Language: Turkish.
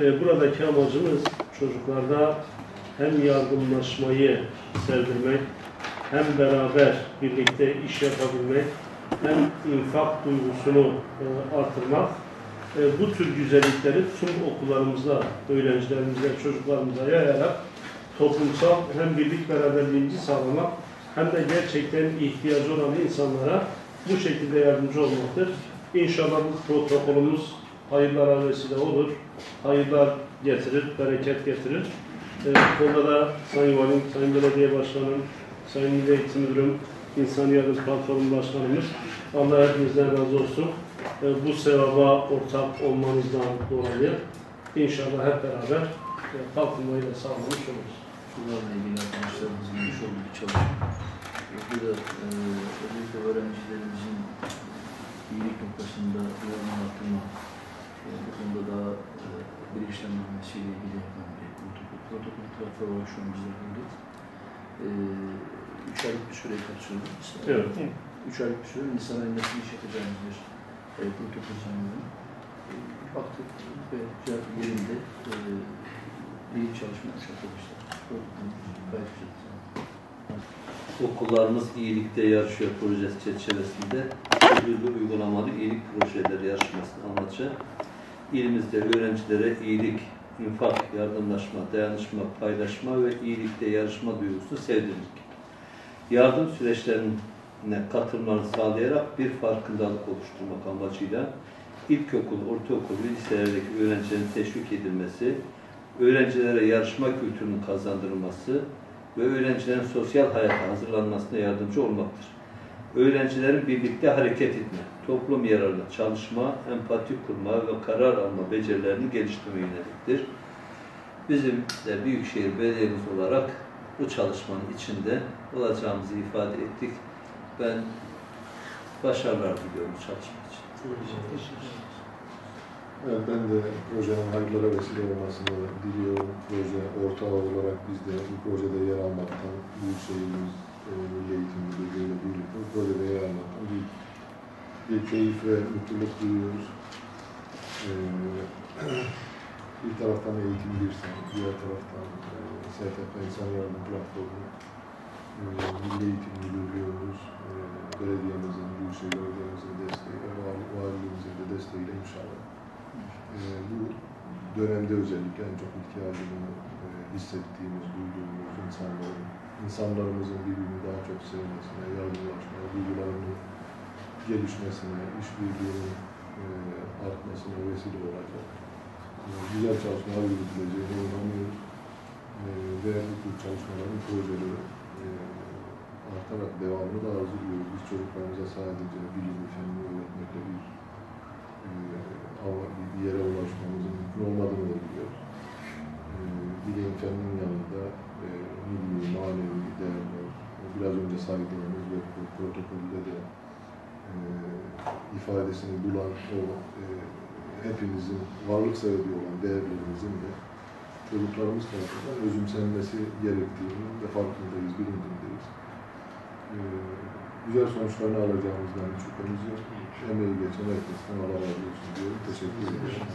Buradaki amacımız çocuklarda hem yardımlaşmayı sevdirmek, hem beraber birlikte iş yapabilmek, hem infak duygusunu artırmak. Bu tür güzellikleri tüm okullarımızda, öğrencilerimize, çocuklarımıza yayarak toplumsal hem birlik beraberliğimizi sağlamak, hem de gerçekten ihtiyacı olan insanlara bu şekilde yardımcı olmaktır. İnşallah bu protokolümüz hayırlara vesile olur, hayırlar getirir, bereket getirir. Bu konuda da Sayın Valim, Sayın Belediye Başkanım, Sayın Milli Eğitim Müdürüm, İnsan Yardım Platformu Başkanımız, Allah hepinizden razı olsun. Bu sevaba ortak olmanızdan dolayı inşallah hep beraber kalkınmayı da sağlamış oluruz. Bunlarla ilgili arkadaşlarımızın yapmış olduğu bir çalışma. Burada özellikle öğrencilerimizin iyilik noktasında yoğunluğu arttırma, bu konuda daha bilinçlendirilmesiyle ilgili yapan bir protokol tarafı olarak şu an bizler bulduk. 3 aylık bir süreye kapsıyoruz. Evet. 3 aylık bir süre Nisan ayında iş yapacağımız bir protokol sanıyorum. Baktık ve güzel bir yerinde iyi çalışma yapmış arkadaşlar. Gayet güzel. Okullarımız iyilikte yarışıyor projesi çerçevesinde ödüllü uygulamalı iyilik projeleri yarışmasının amacı ilimizde öğrencilere iyilik, infak, yardımlaşma, dayanışma, paylaşma ve iyilikte yarışma duygusunu sevdirmek. Yardım süreçlerine katılmalarını sağlayarak bir farkındalık oluşturmak amacıyla ilkokul, ortaokul ve liselerdeki öğrencilerin teşvik edilmesi, öğrencilere yarışma kültürünün kazandırılması ve öğrencilerin sosyal hayata hazırlanmasına yardımcı olmaktır. Öğrencilerin birlikte hareket etme, toplum yararına çalışma, empati kurma ve karar alma becerilerini geliştirmeye yöneliktir. Bizim de Büyükşehir Belediyemiz olarak bu çalışmanın içinde olacağımızı ifade ettik. Ben başarılar diliyorum çalışma için. Evet, ben de projenin hayırlara vesile olmasını diliyorum. Proje ortağı olarak biz de bu projede yer almaktan, Büyükşehir'imiz, Milli Eğitim Müdürlüğü ile birlikte bu projede yer almaktan büyük bir keyif ve mutluluk duyuyoruz. Bir taraftan Eğitim Birsen, diğer taraftan STP İnsan Yardım Platformu, Milli Eğitim Müdürlüğümüz, belediyemizin, Büyükşehir Belediye'mizin desteği, valiliğimizin de desteğiyle inşallah. Bu dönemde özellikle en çok ihtiyacını hissettiğimiz, duyduğumuz insanlarımızın birbirini daha çok sevmesine, yardımlaşmaya, duygularının gelişmesine, işbirliğinin artmasına vesile olacak. Güzel çalışmalar yürütüleceğine inanıyoruz. Ve bu tür çalışmaların projeleri artarak devamını da arzuluyoruz. Biz çocuklarımıza sadece bilimi, fenini öğretmekle bir yere ulaşmamızın mümkün olmadığını da biliyoruz. Bilim, fenin yanında milli, manevi değerler, biraz önce saydığımız ve protokolde de ifadesini bulan o hepimizin varlık sebebi olan değerlerimizin de çocuklarımız tarafından özümsenmesi gerektiğini ve farkındayız, bilincindeyiz. Güzel sonuçlarını alacağımızdan hiç şüphemiz yok. Emeği geçen herkesten Allah razı olsun diyorum. Teşekkür ederim.